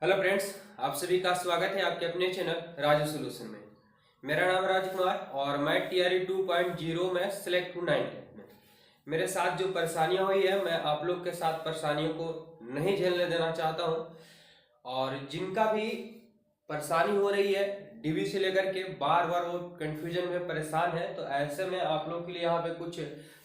Hello friends, आप सभी का स्वागत है आपके अपने चैनल राजू सॉल्यूशन में। मेरा नाम राजकुमार और मैं टीआरई 2.0 में सेलेक्ट हूँ 9th में। मेरे साथ जो परेशानियां हुई है, मैं आप लोग के साथ परेशानियों को नहीं झेलने देना चाहता हूँ। और जिनका भी परेशानी हो रही है डीबी से लेकर के बार बार वो कंफ्यूजन में परेशान है, तो ऐसे में आप लोग के लिए यहाँ पे कुछ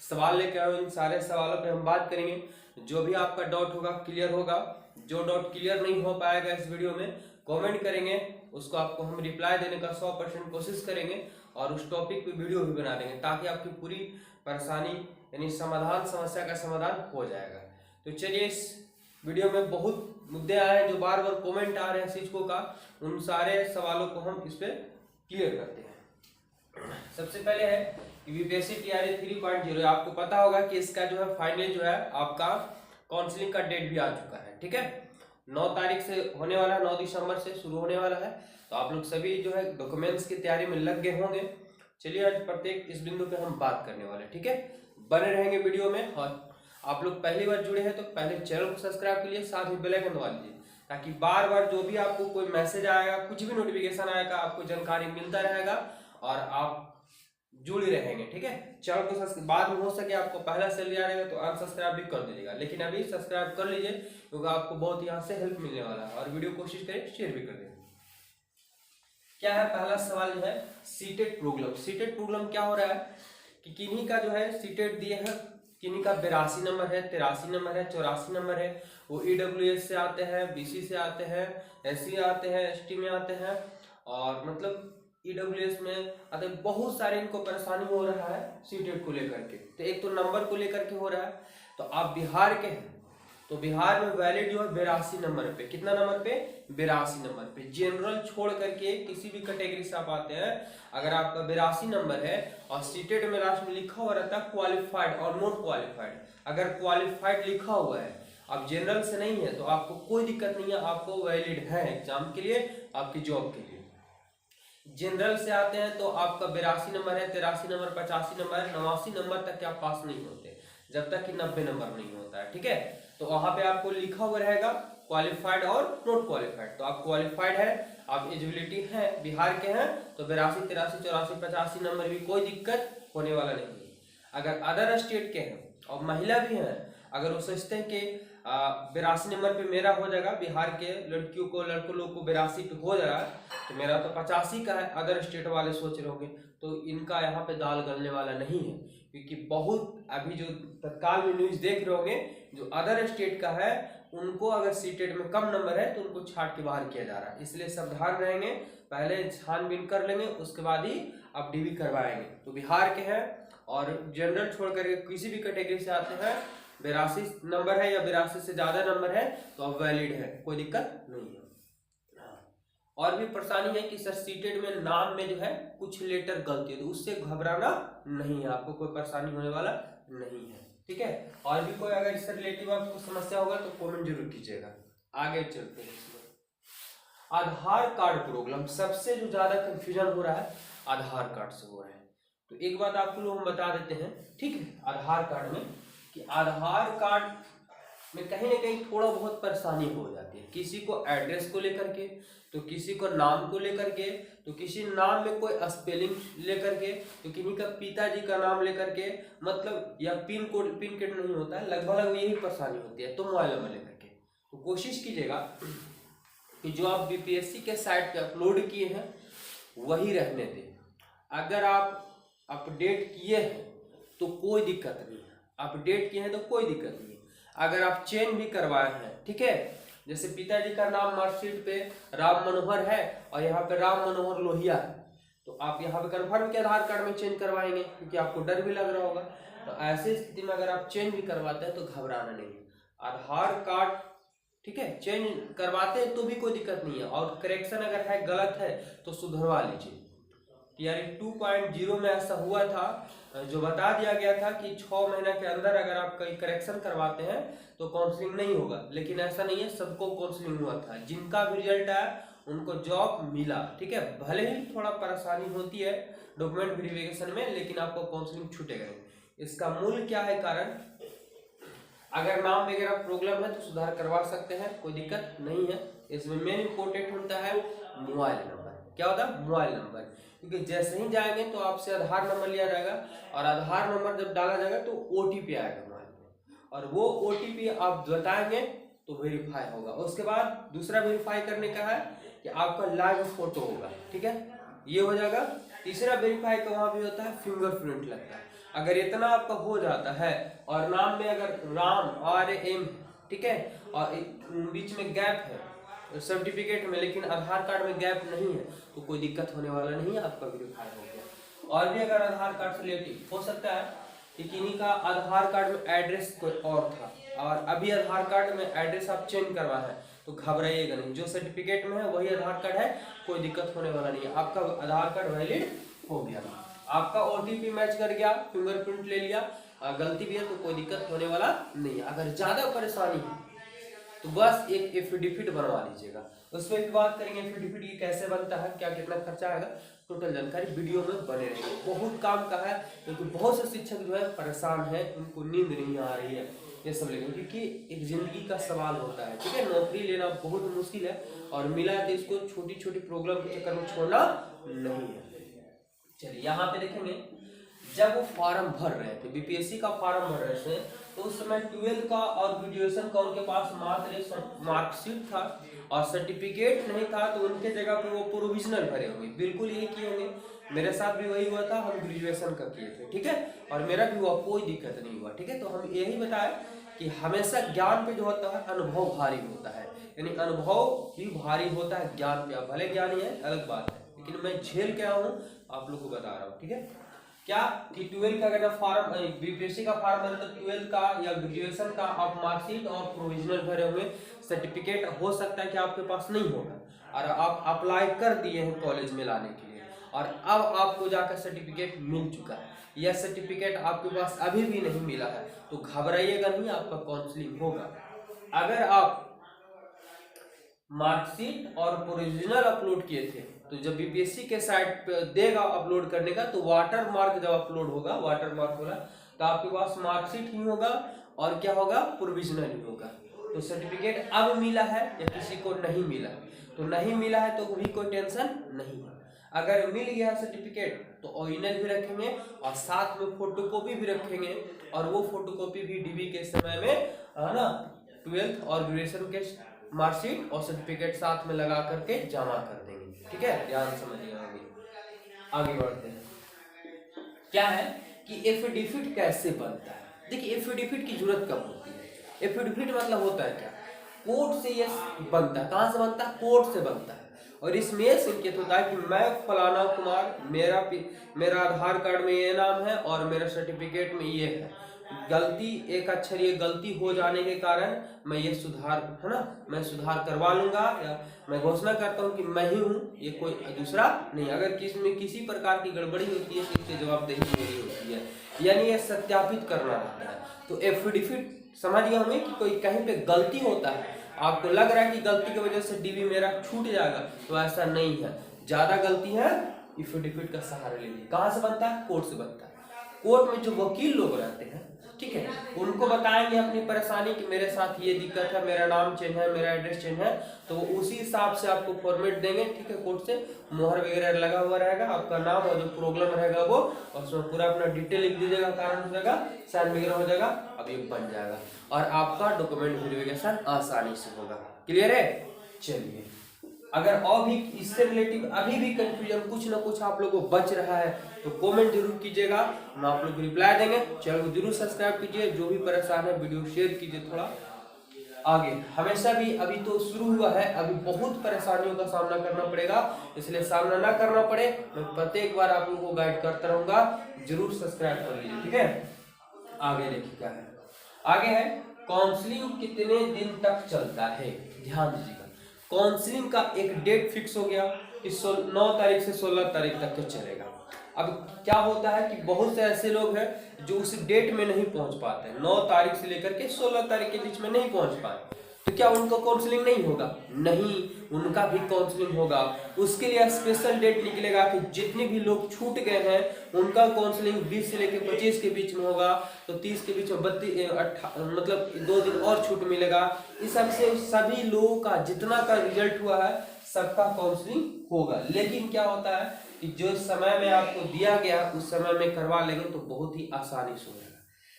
सवाल लेकर आए। इन सारे सवालों पे हम बात करेंगे। जो भी आपका डाउट होगा क्लियर होगा। जो डाउट क्लियर नहीं हो पाएगा इस वीडियो में कमेंट करेंगे, उसको आपको हम रिप्लाई देने का 100% कोशिश करेंगे और उस टॉपिक पे वीडियो भी बना देंगे ताकि आपकी पूरी परेशानी यानी समस्या का समाधान हो जाएगा। तो चलिए, इस वीडियो में बहुत मुद्दे आए हैं जो बार बार कमेंट आ रहे हैं शिक्षकों का, उन सारे सवालों को हम इस पे क्लियर करते हैं। सबसे पहले है यूपीएससी टीआरई 3.0। आपको पता होगा कि इसका जो है फाइनल जो है आपका काउंसलिंग का डेट भी आ चुका है। ठीक है, 9 तारीख से होने वाला है, 9 दिसंबर से शुरू होने वाला है। तो आप लोग सभी जो है डॉक्यूमेंट्स की तैयारी में लग गए होंगे। चलिए, आज प्रत्येक इस बिंदु पे हम बात करने वाले हैं। ठीक है, बने रहेंगे वीडियो में। और आप लोग पहली बार जुड़े हैं तो पहले चैनल को सब्सक्राइब कीजिए, साथ ही बेल आइकन दबा लीजिए ताकि बार बार जो भी आपको कोई मैसेज आएगा, कुछ भी नोटिफिकेशन आएगा, आपको जानकारी मिलता रहेगा और आप जुड़े रहेंगे। ठीक है, चैनल को बाद में हो सके आपको पहला सैलरी आ रहेगा तो अनसब्सक्राइब भी कर दीजिएगा, लेकिन अभी सब्सक्राइब कर लीजिए क्योंकि आपको बहुत यहाँ से हेल्प मिलने वाला है। और वीडियो कोशिश करें शेयर भी कर दें। क्या है पहला सवाल जो है सीटेट प्रॉब्लम। सीटेट प्रॉब्लम क्या हो रहा है कि किन्हीं का जो है सीटेट दिए हैं, किन्हीं का 82 नंबर है, 83 नंबर है, 84 नंबर है। वो ईडब्ल्यूएस से आते हैं, बीसी से आते हैं, एससी आते हैं, एसटी में आते हैं और मतलब ईडब्ल्यूएस में आते हैं। बहुत सारे इनको परेशानी हो रहा है सीटेट को लेकर के। तो एक तो नंबर को लेकर के हो रहा है। तो आप बिहार के हैं तो बिहार में वैलिड जो है 82 नंबर पे। कितना नंबर पे? 82 नंबर पे। जनरल छोड़ करके किसी भी कैटेगरी से आप आते हैं, अगर आपका 82 नंबर है और सीटेट में लास्ट में लिखा हुआ रहता है क्वालिफाइड और नॉट क्वालिफाइड, अगर क्वालिफाइड लिखा हुआ है, आप जनरल से नहीं है तो आपको कोई दिक्कत नहीं है, आपको वैलिड है एग्जाम के लिए, आपकी जॉब के लिए। जनरल से आते हैं तो आपका 82 नंबर है, 83 नंबर, 85 नंबर, 89 नंबर तक के आप पास नहीं होते जब तक कि 90 नंबर नहीं होता है। ठीक है, तो वहां पे आपको लिखा हुआ रहेगा क्वालिफाइड और नॉट क्वालिफाइड। तो आप क्वालिफाइड है, आप एलिजिबिलिटी है, बिहार के हैं तो 82, 83, 84, 85 नंबर भी कोई दिक्कत होने वाला नहीं है। अगर अदर स्टेट के हैं और महिला भी हैं, अगर वो सोचते हैं कि 82 नंबर पे मेरा हो जाएगा, बिहार के लड़कियों को लड़कों लोग को 82 पे हो जा रहा है तो मेरा तो 85 का है, अदर स्टेट वाले सोच रहे होंगे, तो इनका यहाँ पे दाल गलने वाला नहीं है। क्योंकि बहुत अभी जो तत्काल में न्यूज देख रहे होंगे, जो अदर स्टेट का है उनको अगर सीटेट में कम नंबर है तो उनको छाट के बाहर किया जा रहा है। इसलिए सावधान रहेंगे, पहले छानबीन कर लेंगे, उसके बाद ही आप डीबी करवाएंगे। तो बिहार के हैं और जनरल छोड़ करके किसी भी कैटेगरी से आते हैं, 82 नंबर है या 82 से ज्यादा नंबर है तो अब वैलिड है, कोई दिक्कत नहीं है। और भी परेशानी है कि सर सीटेट में नाम में जो है कुछ लेटर गलती है, तो उससे घबराना नहीं है, आपको कोई परेशानी होने वाला नहीं है। ठीक है, और भी कोई अगर इससे रिलेटिव आपको समस्या होगा तो कमेंट जरूर कीजिएगा। आगे चलते हैं। इसमें आधार कार्ड प्रॉब्लम, सबसे जो ज्यादा कंफ्यूजन हो रहा है आधार कार्ड से हो रहा है। तो एक बात आपको लोग हम बता देते हैं, ठीक है, आधार कार्ड में कि आधार कार्ड में कहीं ना कहीं थोड़ा बहुत परेशानी हो जाती है। किसी को एड्रेस को लेकर के, तो किसी को नाम को लेकर के, तो किसी नाम में कोई स्पेलिंग लेकर के, तो किन्हीं का पिताजी का नाम लेकर के, मतलब या पिन कोड नहीं होता है, लगभग यही परेशानी होती है। तो मोबाइल नंबर लेकर के तो कोशिश कीजिएगा कि जो आप बीपीएससी के साइट पे अपलोड किए हैं वही रहने दें। अगर आप अपडेट किए हैं तो कोई दिक्कत नहीं है, अपडेट किए हैं तो कोई दिक्कत नहीं है। अगर आप चेंज भी करवाए हैं, ठीक है, जैसे पिताजी का नाम मार्कशीट पे राम मनोहर है और यहाँ पे राम मनोहर लोहिया है, तो आप यहाँ पे कन्फर्म के आधार कार्ड में चेंज करवाएंगे क्योंकि आपको डर भी लग रहा होगा। तो ऐसी स्थिति में अगर आप चेंज भी करवाते हैं तो घबराना नहीं है। आधार कार्ड ठीक है चेंज करवाते हैं तो भी कोई दिक्कत नहीं है, और करेक्शन अगर है गलत है तो सुधरवा लीजिए। टीआरई 2.0 में ऐसा हुआ था, जो बता दिया गया था कि 6 महीने के अंदर अगर आप कहीं करेक्शन करवाते हैं तो काउंसलिंग नहीं होगा, लेकिन ऐसा नहीं है, सबको काउंसलिंग हुआ था। जिनका भी रिजल्ट आया उनको जॉब मिला। ठीक है, भले ही थोड़ा परेशानी होती है डॉक्यूमेंट वेरिफिकेशन में, लेकिन आपको काउंसलिंग छूटेगा नहीं। इसका मूल क्या है कारण? अगर नाम वगैरह प्रॉब्लम है तो सुधार करवा सकते हैं, कोई दिक्कत नहीं है। इसमें मेन इंपॉर्टेंट होता है मोबाइल नंबर। क्या होता है? Mobile number. क्योंकि जैसे ही जाएंगे तो आपसे आधार नंबर लिया जाएगा और आधार नंबर जब डाला जाएगा तो ओटीपी आएगा मोबाइल में, और वो ओटीपी आप बताएंगे तो वेरीफाई होगा। उसके बाद दूसरा वेरीफाई करने का है कि आपका लाइव फोटो होगा, ठीक है, ये हो जाएगा। तीसरा वेरीफाई का वहाँ भी होता है फिंगरप्रिंट लगता है। अगर इतना आपका हो जाता है और नाम में अगर राम RM, ठीक है, और बीच में गैप है सर्टिफिकेट में लेकिन आधार कार्ड में गैप नहीं है तो कोई दिक्कत होने वाला नहीं है, आपका वेरीफाई हो गया। और भी अगर आधार कार्ड से रिलेटेड हो सकता है कि किन्हीं का आधार कार्ड में एड्रेस कोई और था और अभी आधार कार्ड में एड्रेस आप चेंज करवा है तो घबराइएगा नहीं, जो सर्टिफिकेट में है वही आधार कार्ड है, कोई दिक्कत होने वाला नहीं है, आपका आधार कार्ड वैलिड हो गया। आपका ओटीपी मैच कर गया, फिंगरप्रिंट ले लिया, गलती भी है तो कोई दिक्कत होने वाला नहीं है। अगर ज्यादा परेशानी है तो बस एक एफिडेविट बनवा लीजिएगा, उस पर भी बात करेंगे एफिडेविट की कैसे बनता है, क्या कितना खर्चा आएगा, टोटल जानकारी वीडियो में बने रहेगी। बहुत काम का है क्योंकि बहुत से शिक्षक जो है परेशान है, उनको नींद नहीं आ रही है ये सब लेकर, क्योंकि एक जिंदगी का सवाल होता है, ठीक है। नौकरी लेना बहुत मुश्किल है और मिला है तो इसको छोटी छोटी प्रॉब्लम के चक्कर में छोड़ना नहीं है। चलिए यहाँ पे देखेंगे, जब वो फॉर्म भर रहे थे, बीपीएससी का फॉर्म भर रहे थे तो उस समय 12 का और ग्रेजुएशन का उनके पास मात्र मार्कशीट था और सर्टिफिकेट नहीं था, तो उनके जगह पे वो प्रोविजनल भरे होंगे, बिल्कुल यही किए होंगे। मेरे साथ भी वही हुआ था, हम ग्रेजुएशन का किए थे, ठीक है, और मेरा भी हुआ, कोई दिक्कत नहीं हुआ, ठीक है। तो हम यही बताए कि हमेशा ज्ञान पे जो होता है अनुभव भारी होता है, यानी अनुभव ही भारी होता है ज्ञान पे। भले ज्ञानी है अलग बात है, लेकिन मैं झेल के आया हूँ, आप लोग को बता रहा हूँ, ठीक है। क्या कि 12 का अगर फॉर्म बीपीएससी का फॉर्म भरे तो 12 का या ग्रेजुएशन का आप मार्कशीट और प्रोविजनल भरे हुए सर्टिफिकेट हो सकता है कि आपके पास नहीं होगा और आप अप्लाई कर दिए हैं कॉलेज में लाने के लिए और अब आपको जाकर सर्टिफिकेट मिल चुका है, यह सर्टिफिकेट आपके पास अभी भी नहीं मिला है तो घबराइएगा नहीं, आपका काउंसलिंग होगा। अगर आप मार्कशीट और प्रोविजनल अपलोड किए थे तो जब बीपीएससी के साइट पे देगा अपलोड करने का तो वाटर मार्क जब अपलोड होगा, वाटर मार्क होगा तो आपके पास मार्कशीट ही होगा और क्या होगा, प्रोविजनल ही होगा। तो सर्टिफिकेट अब मिला है या किसी को नहीं मिला, तो नहीं मिला है तो भी कोई टेंशन नहीं है। अगर मिल गया सर्टिफिकेट तो ओरिजिनल भी रखेंगे और साथ में फोटोकॉपी भी रखेंगे और वो फोटोकॉपी भी डीबी के समय में है ना 12th और ग्रेजुएशन के मार्कशीट और सर्टिफिकेट साथ में लगा करके जमा कर देंगे, ठीक है। ध्यान समझिए, आगे बढ़ते हैं। क्या है कि एफिडेविट कैसे बनता है। देखिए एफिडेविट की जरूरत कब होती है, एफिडेविट मतलब होता है क्या, कोर्ट से ये बनता है। कहाँ से बनता है, कोर्ट से बनता है और इसमें संकेत होता है कि मैं फलाना कुमार, मेरा आधार कार्ड में ये नाम है और मेरा सर्टिफिकेट में ये है, गलती एक अक्षर ये गलती हो जाने के कारण मैं ये सुधार है ना, मैं सुधार करवा लूंगा या मैं घोषणा करता हूँ कि मैं ही हूँ, ये कोई दूसरा नहीं। अगर किसी प्रकार की गड़बड़ी होती है तो इसकी जवाबदेही मेरी होती है, यानी ये सत्यापित करना रहता है। तो एफिडेविट समझ गया हमें कि कोई कहीं पे गलती होता है, आपको लग रहा है कि गलती की वजह से डीबी मेरा छूट जाएगा, तो ऐसा नहीं है। ज्यादा गलती है एफिडेविट का सहारा लीजिए। कहाँ से बनता है, कोर्ट से बनता है। कोर्ट में जो वकील लोग रहते हैं, ठीक है, उनको बताएंगे अपनी परेशानी कि मेरे साथ ये दिक्कत है, मेरा नाम चेंज है, मेरा एड्रेस चेंज है, तो उसी हिसाब से आपको फॉर्मेट देंगे, ठीक है। कोर्ट से मोहर वगैरह लगा हुआ रहेगा, आपका नाम और जो प्रॉब्लम रहेगा वो, और उसमें पूरा अपना डिटेल लिख दीजिएगा, कारण हो जाएगा, साइन वगैरह हो जाएगा, अब ये बन जाएगा और आपका डॉक्यूमेंट वेरिफिकेशन आसानी से होगा। क्लियर है। चलिए, अगर और भी इससे रिलेटिव अभी भी कंफ्यूजन कुछ ना कुछ आप लोगों को बच रहा है तो कमेंट जरूर कीजिएगा, हम आप लोग को रिप्लाई देंगे। चैनल को जरूर सब्सक्राइब कीजिए, जो भी परेशान है वीडियो शेयर कीजिए थोड़ा आगे। हमेशा भी अभी तो शुरू हुआ है, अभी बहुत परेशानियों का सामना करना पड़ेगा, इसलिए सामना ना करना पड़े मैं प्रत्येक बार आप लोगों को गाइड करता रहूंगा, जरूर सब्सक्राइब कर लीजिए, ठीक है। आगे देखिए क्या है, आगे है काउंसलिंग कितने दिन तक चलता है। ध्यान दीजिएगा, काउंसलिंग का एक डेट फिक्स हो गया कि 9 तारीख से 16 तारीख तक के चलेगा। अब क्या होता है कि बहुत से ऐसे लोग हैं जो उस डेट में नहीं पहुंच पाते, 9 तारीख से लेकर के 16 तारीख के बीच में नहीं पहुंच पाए, तो क्या उनको काउंसलिंग नहीं होगा, नहीं, उनका भी काउंसलिंग होगा। उसके लिए स्पेशल डेट निकलेगा कि जितने भी लोग छूट गए हैं उनका काउंसलिंग 20 से लेकर 25 के बीच में होगा। तो 30 के बीच में 32 मतलब 2 दिन और छूट मिलेगा। इस सब से सभी लोगों का जितना का रिजल्ट हुआ है सबका काउंसलिंग होगा। लेकिन क्या होता है कि जो समय में आपको दिया गया उस समय में करवा लेंगे तो बहुत ही आसानी से हो जाएगा।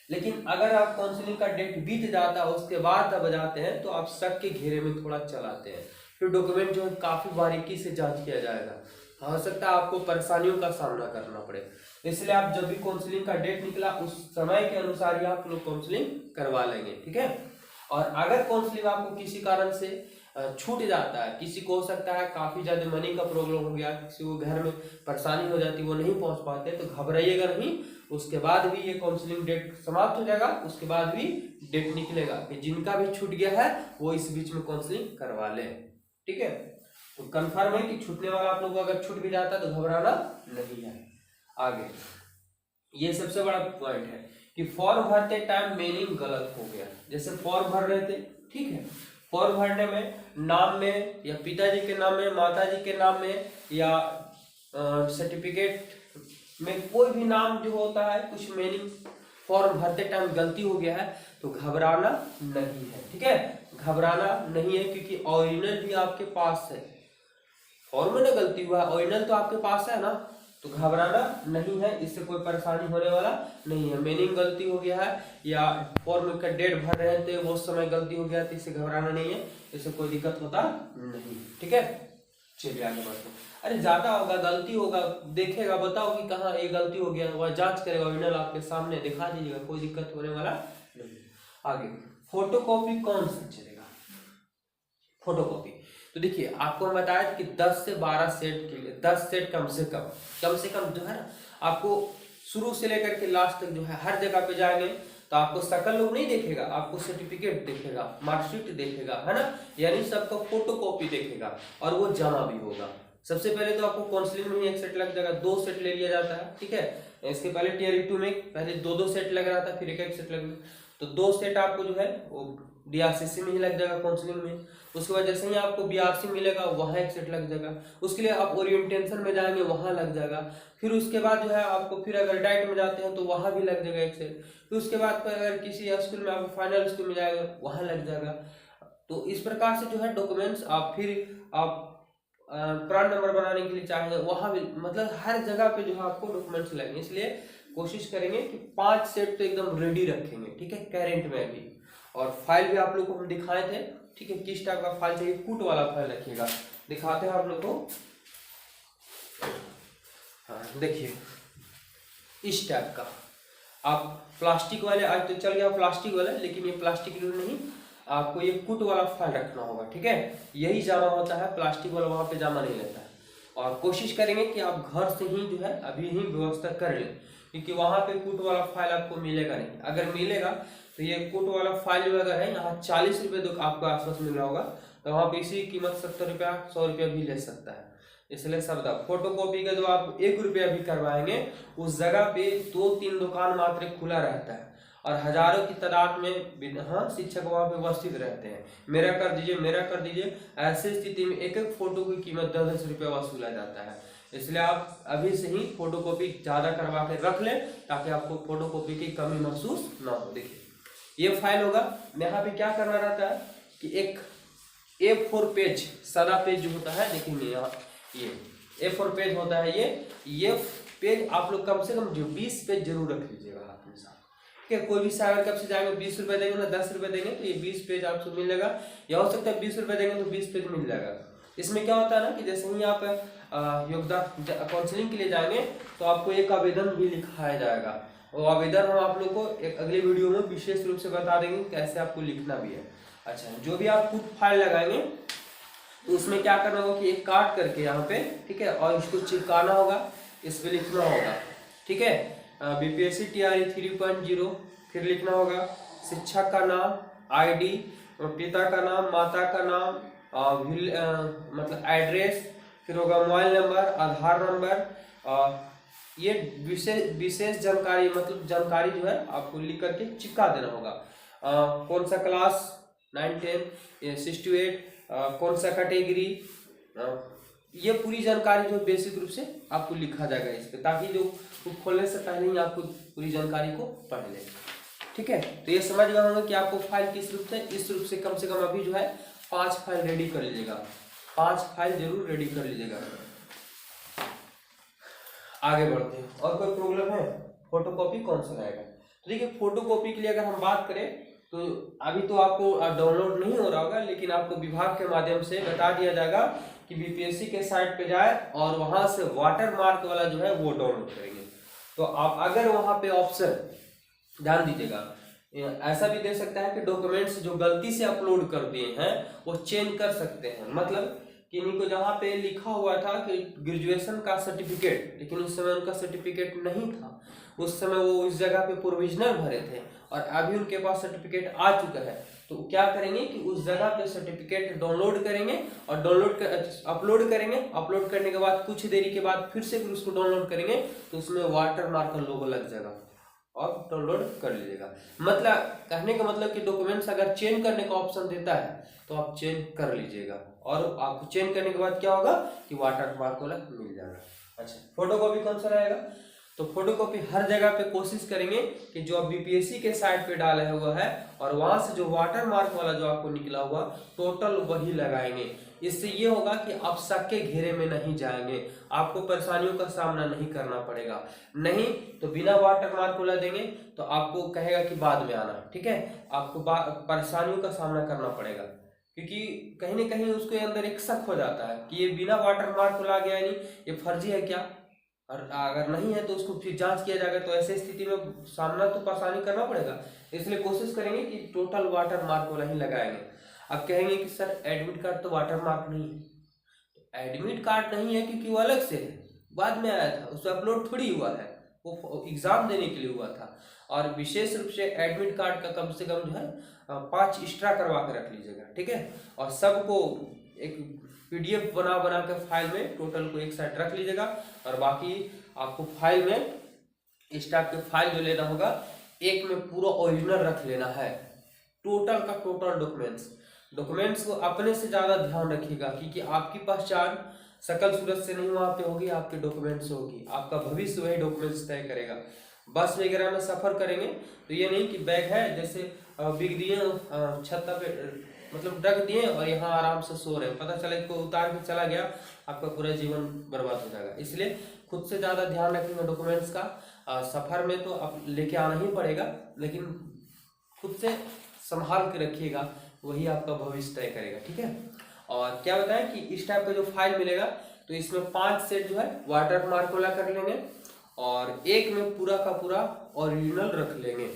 लेकिन अगर आप काउंसलिंग का डेट बीत जाता है उसके बाद अब जाते हैं तो आप शक के घेरे में थोड़ा चलाते हैं, फिर डॉक्यूमेंट जो है काफी बारीकी से जांच किया जाएगा। हो सकता है आपको परेशानियों का सामना करना पड़े, इसलिए आप जब भी काउंसलिंग का डेट निकला उस समय के अनुसार ही आप लोग काउंसलिंग करवा लेंगे, ठीक है। और अगर काउंसलिंग आपको किसी कारण से छूट जाता है, किसी को हो सकता है काफी ज्यादा मनी का प्रॉब्लम हो गया, किसी को घर में परेशानी हो जाती है, वो नहीं पहुंच पाते, तो घबराइएगा नहीं। उसके बाद भी ये काउंसलिंग डेट समाप्त हो जाएगा, उसके बाद भी डेट निकलेगा कि जिनका भी छूट गया है वो इस बीच में काउंसलिंग करवा ले, ठीक है। तो कंफर्म है कि छूटने वाला आप लोगों को अगर छूट भी जाता है तो घबराना नहीं है। आगे ये सबसे बड़ा पॉइंट है कि फॉर्म भरते टाइम मीनिंग गलत हो गया। जैसे फॉर्म भर रहे थे, ठीक है, फॉर्म भरने में नाम में या पिताजी के नाम में, माताजी के नाम में या सर्टिफिकेट में कोई भी नाम जो होता है कुछ मीनिंग फॉर्म भरते टाइम गलती हो गया है तो घबराना नहीं है, ठीक है। घबराना नहीं है क्योंकि ओरिजिनल भी आपके पास है। फॉर्म में ना गलती हुआ, ओरिजिनल तो आपके पास है ना, तो घबराना नहीं है, इससे कोई परेशानी होने वाला नहीं है। मीनिंग गलती हो गया है या फॉर्म का डेट भर रहे थे वो समय गलती हो गया तो इससे घबराना नहीं है, इससे कोई दिक्कत होता नहीं, ठीक है। चलिए आगे बढ़ते हैं। अरे ज्यादा होगा, गलती होगा, देखेगा, बताओ कि कहाँ ये गलती हो गया, वह जांच करेगा, ओरिजिनल आपके सामने दिखा दीजिएगा, कोई दिक्कत होने वाला नहीं। आगे फोटोकॉपी कौन सा चलेगा? फोटोकॉपी तो देखिए आपको हम बताया कि 10 से 12 सेट के लिए 10 सेट कम से कम जो है ना, आपको शुरू से लेकर के लास्ट तक जो है हर जगह पे जाएंगे तो आपको शकल लोग नहीं देखेगा, आपको सर्टिफिकेट देखेगा, मार्कशीट देखेगा, है ना, यानी सबका फोटोकॉपी देखेगा और वो जमा भी होगा। सबसे पहले तो आपको काउंसलिंग में ही एक सेट लग जाएगा, 2 सेट ले लिया जाता है, ठीक है। इसके पहले टियर 2 में पहले 2 सेट लग रहा था, फिर एक सेट लग, तो 2 सेट आपको जो है वो DRCC में ही लग जाएगा काउंसलिंग में। उसके बाद जैसे ही आपको BRC मिलेगा वहाँ एक सेट लग जाएगा, उसके लिए आप ओरिएंटेशन में जाएंगे वहाँ लग जाएगा। फिर उसके बाद जो है आपको फिर अगर डाइट में जाते हैं तो वहाँ भी लग जाएगा एक सेट। फिर उसके बाद अगर किसी स्कूल में आपको फाइनल स्कूल में जाएगा वहाँ लग जाएगा। तो इस प्रकार से जो है डॉक्यूमेंट्स आप फिर आप प्राण नंबर बनाने के लिए चाहेंगे वहाँ भी, मतलब हर जगह पे जो है आपको डॉक्यूमेंट्स लगेंगे। इसलिए कोशिश करेंगे कि 5 सेट तो एकदम रेडी रखेंगे, ठीक है, करेंट में भी। और फाइल भी आप लोग को हम दिखाए थे, ठीक है, किस टाइप का फाइल चाहिए, कूट वाला फाइल रखिएगा, दिखाते हैं आप लोग को। हाँ देखिए इस टाइप का, आप प्लास्टिक वाले, आज तो चल गया प्लास्टिक वाला, लेकिन ये प्लास्टिक नहीं, आपको ये कूट वाला फाइल रखना होगा, ठीक है। यही जमा होता है, प्लास्टिक वाला वहाँ पे जमा नहीं रहता है। और कोशिश करेंगे कि आप घर से ही जो है अभी ही व्यवस्था कर लें, क्योंकि वहाँ पे कूट वाला फाइल आपको मिलेगा नहीं। अगर मिलेगा तो ये कूट वाला फाइल जो अगर है यहाँ 40 रुपये तो आपको आसपास मिल रहा होगा, तो वहाँ पे इसी कीमत 70 रुपया 100 रुपया भी ले सकता है। इसलिए सब फोटोकॉपी का जो आप 1 रुपया भी करवाएंगे उस जगह पे 2-3 दुकान मात्र खुला रहता है और हजारों की तादाद में हाँ शिक्षक वहाँ पे उपस्थित रहते हैं। मेरा कर दीजिए, मेरा कर दीजिए, ऐसी स्थिति में एक एक फोटो की कीमत 10-10 रुपया वसूला जाता है। इसलिए आप अभी से ही फोटोकॉपी ज्यादा करवा के रख लें ताकि आपको फोटोकॉपी की कमी महसूस ना हो। देखिए ये फाइल होगा, यहाँ पे क्या करना रहता है कि एक A4 पेज, सादा पेज जो होता है, देखेंगे यहाँ ये A4 पेज होता है, ये पेज आप लोग कम से कम जो 20 पेज जरूर रख लीजिएगा हाथ में साथ, ठीक है। कोई भी सागर कब से जाएंगे 20 रुपए देंगे ना 10 रुपए देंगे तो ये 20 पेज आपको मिलेगा, या हो सकता है 20 रुपए देंगे तो 20 पेज मिल जाएगा। इसमें क्या होता है ना कि जैसे ही आप योगदान काउंसलिंग के लिए जाएंगे तो आपको एक आवेदन भी लिखाया जाएगा, और आवेदन हम आप लोग को एक अगले वीडियो में विशेष रूप से बता देंगे कैसे आपको लिखना भी है। अच्छा, जो भी आप खुद फाइल लगाएंगे तो उसमें क्या करना होगा कि एक काट करके यहाँ पे, ठीक है, और इसको चिपकाना होगा, इस पे लिखना होगा, ठीक है, BPSC TRE 3.0, फिर लिखना होगा शिक्षक का नाम, ID, पिता का नाम, माता का नाम, मतलब एड्रेस, फिर होगा मोबाइल नंबर, आधार नंबर, ये विशेष जानकारी, मतलब जानकारी जो है आपको लिख करके चिपका देना होगा। कौन सा क्लास 9, 10, 6 to 8, कौन सा कैटेगरी, ये पूरी जानकारी जो बेसिक रूप से आपको लिखा जाएगा इस पे, ताकि जो खोलने से पहले ही आपको पूरी जानकारी को पढ़ ले। ठीक है, तो ये समझ गए होंगे कि आपको फाइल किस रूप से, इस रूप से कम अभी जो है 5 फाइल रेडी कर लीजिएगा, 5 फाइल जरूर रेडी कर लीजिएगा। आगे बढ़ते हैं, और कोई प्रॉब्लम है? फोटोकॉपी कौन सा रहेगा? तो देखिए, फोटोकॉपी के लिए अगर हम बात करें तो अभी तो आपको डाउनलोड नहीं हो रहा होगा, लेकिन आपको विभाग के माध्यम से बता दिया जाएगा कि बीपीएससी के साइट पे जाए और वहां से वाटर मार्क वाला जो है वो डाउनलोड करेंगे। तो आप अगर वहां पे ऑप्शन ध्यान दीजिएगा, ऐसा भी दे सकता है कि डॉक्यूमेंट्स जो गलती से अपलोड कर दिए हैं वो चेंज कर सकते हैं। मतलब कि इनको जहाँ पे लिखा हुआ था कि ग्रेजुएशन का सर्टिफिकेट, लेकिन उस समय उनका सर्टिफिकेट नहीं था, उस समय वो उस जगह पे प्रोविजनल भरे थे और अभी उनके पास सर्टिफिकेट आ चुका है, तो क्या करेंगे कि उस जगह पे सर्टिफिकेट डाउनलोड करेंगे और अपलोड करेंगे। अपलोड करने के बाद कुछ देरी के बाद फिर से उसको डाउनलोड करेंगे तो उसमें वाटर मार्क का लोगो लग जाएगा और डाउनलोड कर लीजिएगा। मतलब कहने का मतलब कि डॉक्यूमेंट्स अगर चेंज करने का ऑप्शन देता है तो आप चेंज कर लीजिएगा, और आपको चेंज करने के बाद क्या होगा कि वाटर मार्क वाला मिल जाएगा। अच्छा, फोटोकॉपी कौन सा रहेगा? तो फोटोकॉपी हर जगह पे कोशिश करेंगे कि जो आप बीपीएससी के साइट पे डाला हुआ है और वहां से जो वाटर मार्क वाला जो आपको निकला हुआ टोटल वही लगाएंगे। इससे ये होगा कि आप शक के घेरे में नहीं जाएंगे, आपको परेशानियों का सामना नहीं करना पड़ेगा। नहीं तो बिना वाटर मार्क वाला देंगे तो आपको कहेगा कि बाद में आना। ठीक है, आपको परेशानियों का सामना करना पड़ेगा, क्योंकि कहीं ना कहीं उसके अंदर एक शक हो जाता है कि ये बिना वाटर मार्क वाला आ गया, नहीं ये फर्जी है क्या, और अगर नहीं है तो उसको फिर जांच किया जाएगा। तो ऐसे स्थिति में सामना तो परेशानी करना पड़ेगा, इसलिए कोशिश करेंगे कि टोटल वाटर मार्क वाला ही लगाएंगे। अब कहेंगे कि सर एडमिट कार्ड तो वाटर मार्क नहीं है, तो एडमिट कार्ड नहीं है क्योंकि वो अलग से है, बाद में आया था, उसमें अपलोड थोड़ी हुआ है, वो एग्जाम देने के लिए हुआ था। और विशेष रूप से एडमिट कार्ड का कम से कम जो है 5 एक्स्ट्रा करवा के रख लीजिएगा। ठीक है, और सबको एक पीडीएफ बना के फाइल में टोटल को एक साइड रख लीजिएगा, और बाकी आपको फाइल में इस टाइप के फाइल जो लेना होगा एक में पूरा ओरिजिनल रख लेना है, टोटल का टोटल डॉक्यूमेंट्स को अपने से ज्यादा ध्यान रखिएगा, क्योंकि आपकी पहचान सकल सूरत से नहीं वहां पे होगी, आपके डॉक्यूमेंट से होगी। आपका भविष्य वही डॉक्यूमेंट्स तय करेगा। बस वगैरह में सफर करेंगे तो ये नहीं कि बैग है जैसे बिग दिए छत पे, मतलब रख दिए और यहाँ आराम से सो रहे हैं, पता चला इसको उतार के चला गया, आपका पूरा जीवन बर्बाद हो जाएगा। इसलिए खुद से ज्यादा ध्यान रखेंगे डॉक्यूमेंट्स का। सफर में तो आप लेके आना ही पड़ेगा, लेकिन खुद से संभाल के रखिएगा, वही आपका भविष्य तय करेगा। ठीक है, और क्या बताएं कि इस टाइप का जो फाइल मिलेगा तो इसमें 5 सेट जो है वाटर मार्क वाला कर लेंगे और एक में पूरा का पूरा ओरिजिनल रख लेंगे।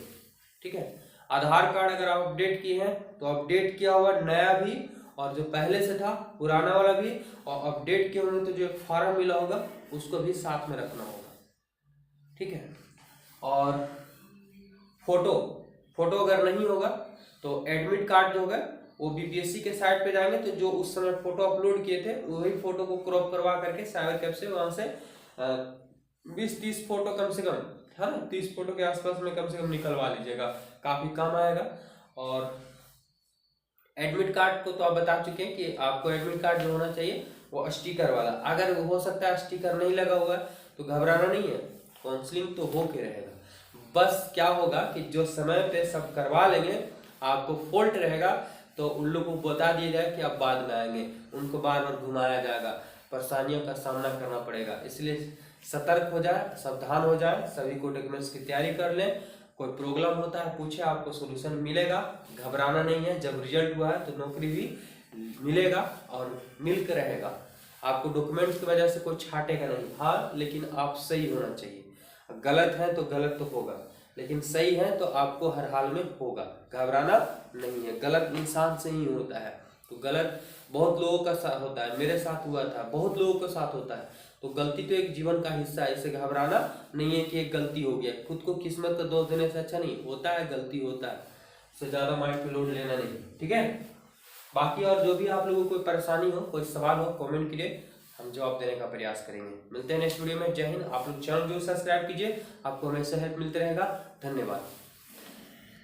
ठीक है, आधार कार्ड अगर आप अपडेट किए हैं तो अपडेट किया हुआ नया भी, और जो पहले से था पुराना वाला भी, और अपडेट किए होंगे तो जो एक फॉर्म मिला होगा उसको भी साथ में रखना होगा। ठीक है, और फोटो अगर नहीं होगा तो एडमिट कार्ड जो होगा वो बीपीएससी के साइट पे जाएंगे तो जो उस समय फोटो अपलोड किए थे वही फोटो को क्रॉप करवा करके साइबर कैफ से वहां से 20-30 फोटो कम से कम, है ना, 30 फोटो के आसपास में कम से कम निकलवा लीजिएगा, काफी कम आएगा। और एडमिट कार्ड को तो आप बता चुके हैं कि आपको एडमिट कार्ड जो होना चाहिए वो स्टिकर वाला, अगर हो सकता है स्टिकर नहीं लगा हुआ तो घबराना नहीं है, काउंसलिंग तो हो के रहेगा। बस क्या होगा कि जो समय पे सब करवा लेंगे, आपको फॉल्ट रहेगा तो उन लोगों को बता दिया जाए कि आप बाद में आएंगे, उनको बार बार घुमाया जाएगा, परेशानियों का सामना करना पड़ेगा। इसलिए सतर्क हो जाए, सावधान हो जाए, सभी को डॉक्यूमेंट्स की तैयारी कर लें। कोई प्रॉब्लम होता है पूछे, आपको सोल्यूशन मिलेगा, घबराना नहीं है। जब रिजल्ट हुआ है तो नौकरी भी मिलेगा और मिल कर रहेगा, आपको डॉक्यूमेंट्स की वजह से कोई छाटेगा नहीं। हाँ, लेकिन आप सही होना चाहिए, गलत है तो गलत तो होगा, लेकिन सही है तो आपको हर हाल में होगा, घबराना नहीं है। गलत इंसान से ही होता है, तो गलत बहुत लोगों का साथ होता है, मेरे साथ हुआ था, बहुत लोगों के साथ होता है। तो गलती तो एक जीवन का हिस्सा है, इसे घबराना नहीं है कि एक गलती हो गया। खुद को किस्मत का दोष देने से अच्छा नहीं होता है, गलती होता है, इससे ज्यादा माइंड पे लोड लेना नहीं। ठीक है, बाकी और जो भी आप लोगों को कोई परेशानी हो, कोई सवाल हो, कमेंट कीजिए, हम जवाब देने का प्रयास करेंगे। मिलते हैं नेक्स्ट वीडियो में। जय हिंद। आप लोग चैनल जरूर सब्सक्राइब कीजिए, आपको हमेशा हेल्प मिलते रहेगा। धन्यवाद।